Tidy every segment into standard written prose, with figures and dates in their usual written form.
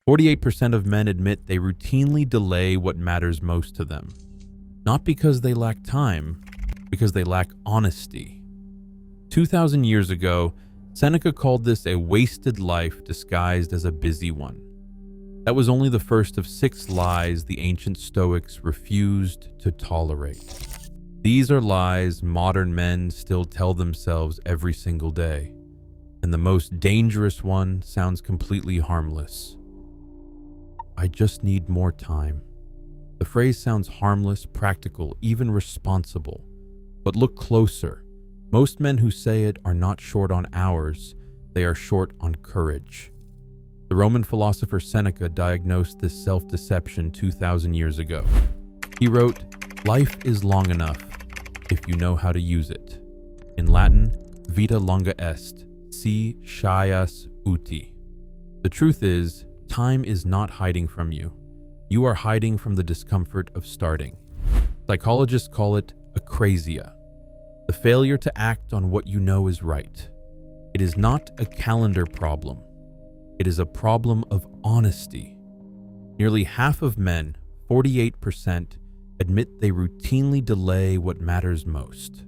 48% of men admit they routinely delay what matters most to them. Not because they lack time, because they lack honesty. 2,000 years ago, Seneca called this a wasted life disguised as a busy one. That was only the first of 6 lies the ancient Stoics refused to tolerate. These are lies modern men still tell themselves every single day, and the most dangerous one sounds completely harmless. I just need more time. The phrase sounds harmless, practical, even responsible. But look closer. Most men who say it are not short on hours, they are short on courage. The Roman philosopher Seneca diagnosed this self-deception 2,000 years ago. He wrote, "Life is long enough if you know how to use it." In Latin, vita longa est, si scias uti. The truth is, time is not hiding from you. You are hiding from the discomfort of starting. Psychologists call it acrasia, the failure to act on what you know is right. It is not a calendar problem. It is a problem of honesty. Nearly half of men, 48%, admit they routinely delay what matters most.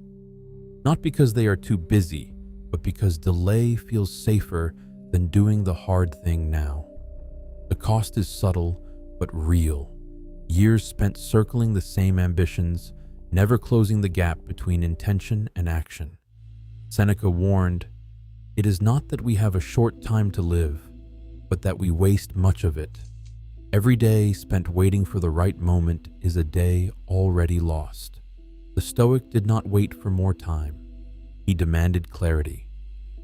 Not because they are too busy, but because delay feels safer than doing the hard thing now. The cost is subtle, but real. Years spent circling the same ambitions, never closing the gap between intention and action. Seneca warned, "It is not that we have a short time to live, but that we waste much of it. Every day spent waiting for the right moment is a day already lost." The Stoic did not wait for more time. He demanded clarity.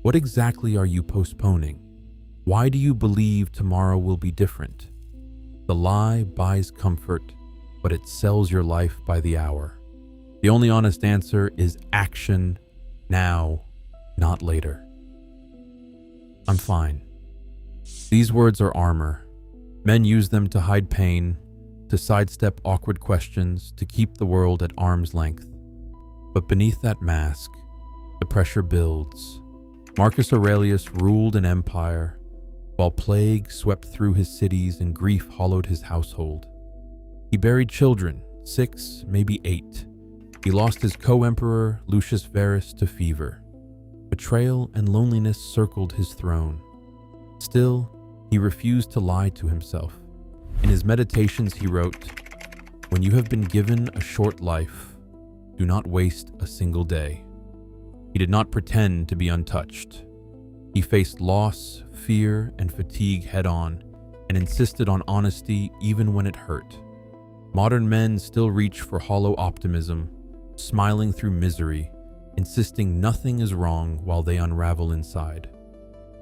What exactly are you postponing? Why do you believe tomorrow will be different? The lie buys comfort, but it sells your life by the hour. The only honest answer is action now, not later. I'm fine. These words are armor. Men use them to hide pain, to sidestep awkward questions, to keep the world at arm's length. But beneath that mask, the pressure builds. Marcus Aurelius ruled an empire, while plague swept through his cities and grief hollowed his household. He buried children, 6, maybe 8. He lost his co-emperor, Lucius Verus, to fever. Betrayal and loneliness circled his throne. Still, he refused to lie to himself. In his meditations, he wrote, "When you have been given a short life, do not waste a single day." He did not pretend to be untouched. He faced loss, fear, and fatigue head-on, and insisted on honesty even when it hurt. Modern men still reach for hollow optimism, smiling through misery, insisting nothing is wrong while they unravel inside.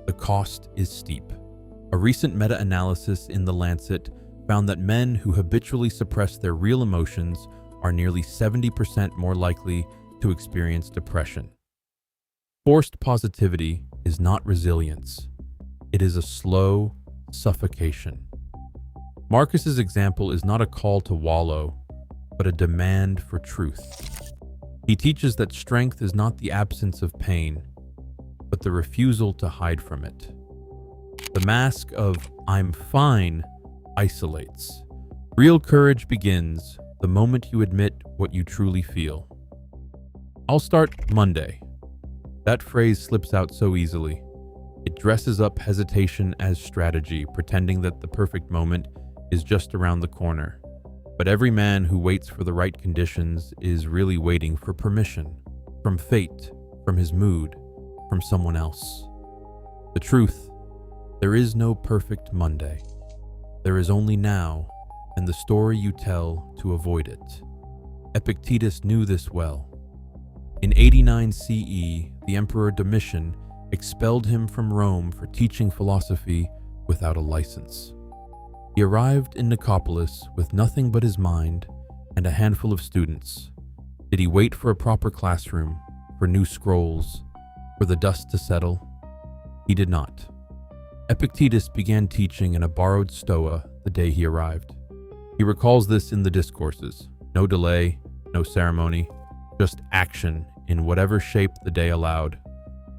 The cost is steep. A recent meta-analysis in The Lancet found that men who habitually suppress their real emotions are nearly 70% more likely to experience depression. Forced positivity is not resilience. It is a slow suffocation. Marcus's example is not a call to wallow, but a demand for truth. He teaches that strength is not the absence of pain, but the refusal to hide from it. The mask of "I'm fine" isolates. Real courage begins the moment you admit what you truly feel. "I'll start Monday." That phrase slips out so easily. It dresses up hesitation as strategy, pretending that the perfect moment is just around the corner. But every man who waits for the right conditions is really waiting for permission, from fate, from his mood, from someone else. The truth, there is no perfect Monday. There is only now, and the story you tell to avoid it. Epictetus knew this well. In 89 CE, the Emperor Domitian expelled him from Rome for teaching philosophy without a license. He arrived in Nicopolis with nothing but his mind and a handful of students. Did he wait for a proper classroom, for new scrolls, for the dust to settle? He did not. Epictetus began teaching in a borrowed stoa the day he arrived. He recalls this in the discourses. No delay, no ceremony, just action in whatever shape the day allowed.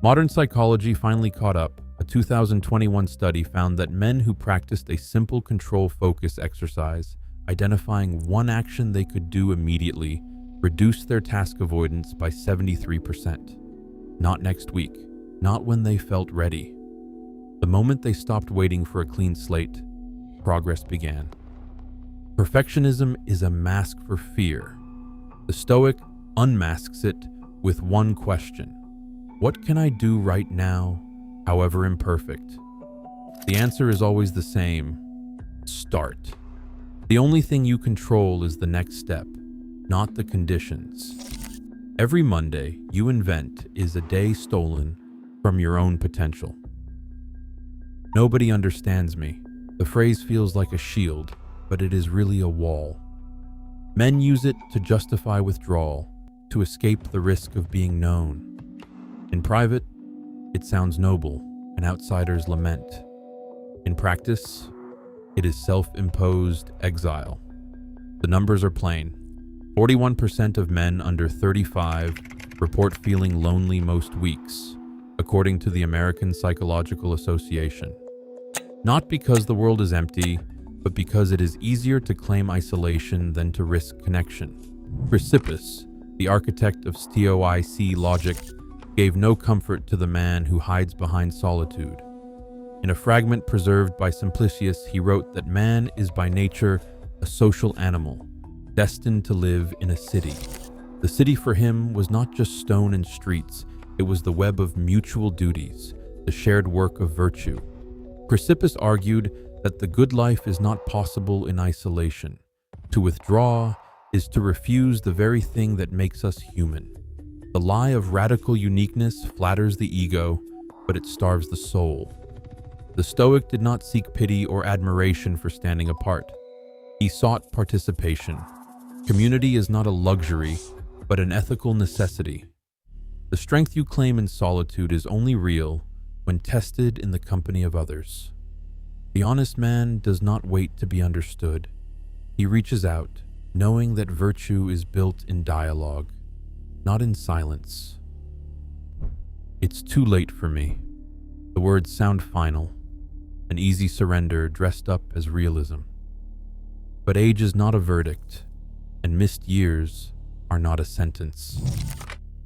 Modern psychology finally caught up, A 2021 study found that men who practiced a simple control focus exercise, identifying one action they could do immediately, reduced their task avoidance by 73%. Not next week, not when they felt ready. The moment they stopped waiting for a clean slate, progress began. Perfectionism is a mask for fear. The Stoic unmasks it with one question: what can I do right now, however imperfect? The answer is always the same: start. The only thing you control is the next step, not the conditions. Every Monday you invent is a day stolen from your own potential. Nobody understands me. The phrase feels like a shield, but it is really a wall. Men use it to justify withdrawal, to escape the risk of being known. In private, it sounds noble, and outsiders lament. In practice, it is self-imposed exile. The numbers are plain. 41% of men under 35 report feeling lonely most weeks, according to the American Psychological Association. Not because the world is empty, but because it is easier to claim isolation than to risk connection. Chrysippus, the architect of Stoic logic, gave no comfort to the man who hides behind solitude. In a fragment preserved by Simplicius, he wrote that man is by nature a social animal, destined to live in a city. The city for him was not just stone and streets, it was the web of mutual duties, the shared work of virtue. Chrysippus argued that the good life is not possible in isolation. To withdraw is to refuse the very thing that makes us human. The lie of radical uniqueness flatters the ego, but it starves the soul. The Stoic did not seek pity or admiration for standing apart. He sought participation. Community is not a luxury, but an ethical necessity. The strength you claim in solitude is only real when tested in the company of others. The honest man does not wait to be understood. He reaches out, knowing that virtue is built in dialogue, not in silence. It's too late for me. The words sound final, an easy surrender dressed up as realism. But age is not a verdict, and missed years are not a sentence.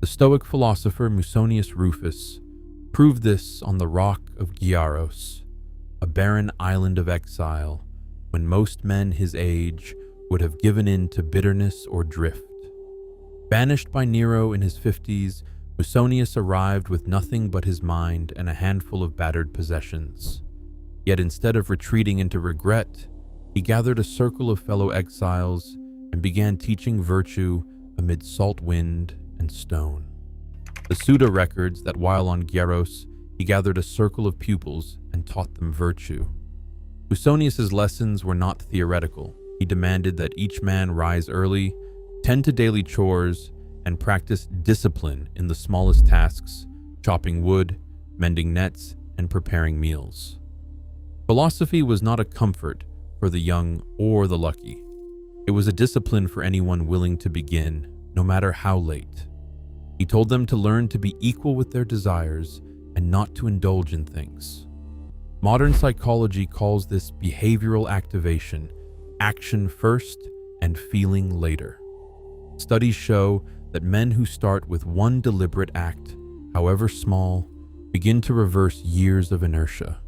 The Stoic philosopher Musonius Rufus proved this on the rock of Gyaros, a barren island of exile, when most men his age would have given in to bitterness or drift. Banished by Nero in his 50s, Musonius arrived with nothing but his mind and a handful of battered possessions. Yet instead of retreating into regret, he gathered a circle of fellow exiles and began teaching virtue amid salt wind and stone. The Suda records that while on Gyaros, he gathered a circle of pupils and taught them virtue. Musonius's lessons were not theoretical. He demanded that each man rise early, tend to daily chores, and practice discipline in the smallest tasks, chopping wood, mending nets, and preparing meals. Philosophy was not a comfort for the young or the lucky. It was a discipline for anyone willing to begin, no matter how late. He told them to learn to be equal with their desires and not to indulge in things. Modern psychology calls this behavioral activation, action first and feeling later. Studies show that men who start with one deliberate act, however small, begin to reverse years of inertia.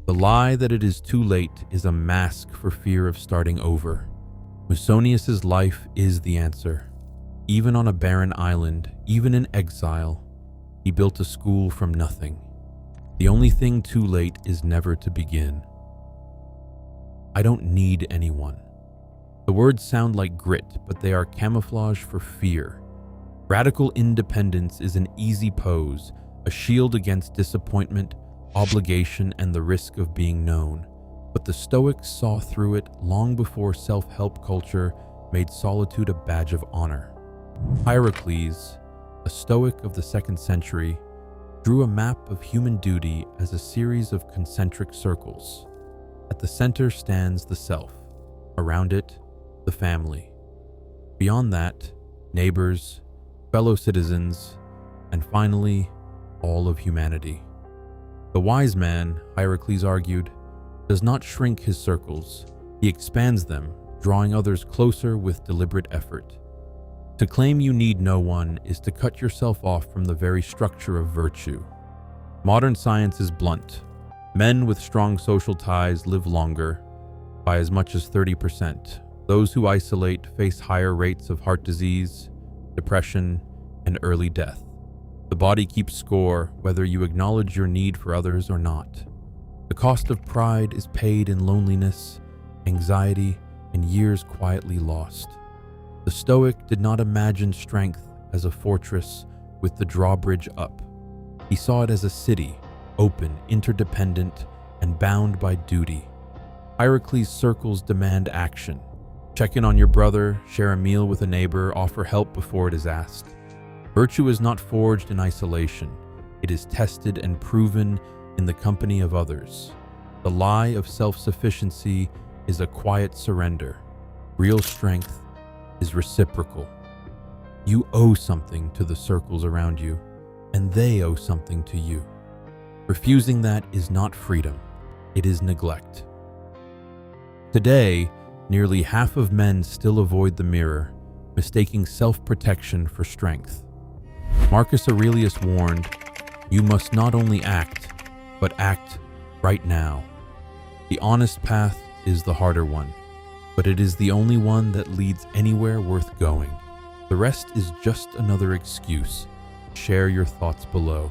The lie that it is too late is a mask for fear of starting over. Musonius's life is the answer. Even on a barren island, even in exile, he built a school from nothing. The only thing too late is never to begin. I don't need anyone. The words sound like grit, but they are camouflage for fear. Radical independence is an easy pose, a shield against disappointment, obligation, and the risk of being known. But the Stoics saw through it long before self-help culture made solitude a badge of honor. Hierocles, a Stoic of the 2nd century, drew a map of human duty as a series of concentric circles. At the center stands the self. Around it, the family. Beyond that, neighbors, fellow citizens, and finally, all of humanity. The wise man, Hierocles argued, does not shrink his circles, he expands them, drawing others closer with deliberate effort. To claim you need no one is to cut yourself off from the very structure of virtue. Modern science is blunt. Men with strong social ties live longer, by as much as 30%. Those who isolate face higher rates of heart disease, depression, and early death. The body keeps score whether you acknowledge your need for others or not. The cost of pride is paid in loneliness, anxiety, and years quietly lost. The Stoic did not imagine strength as a fortress with the drawbridge up. He saw it as a city, open, interdependent, and bound by duty. Hierocles' circles demand action. Check in on your brother, share a meal with a neighbor, offer help before it is asked. Virtue is not forged in isolation. It is tested and proven in the company of others. The lie of self-sufficiency is a quiet surrender. Real strength is reciprocal. You owe something to the circles around you, and they owe something to you. Refusing that is not freedom, it is neglect. Today, nearly half of men still avoid the mirror, mistaking self-protection for strength. Marcus Aurelius warned, "You must not only act, but act right now." The honest path is the harder one, but it is the only one that leads anywhere worth going. The rest is just another excuse. Share your thoughts below.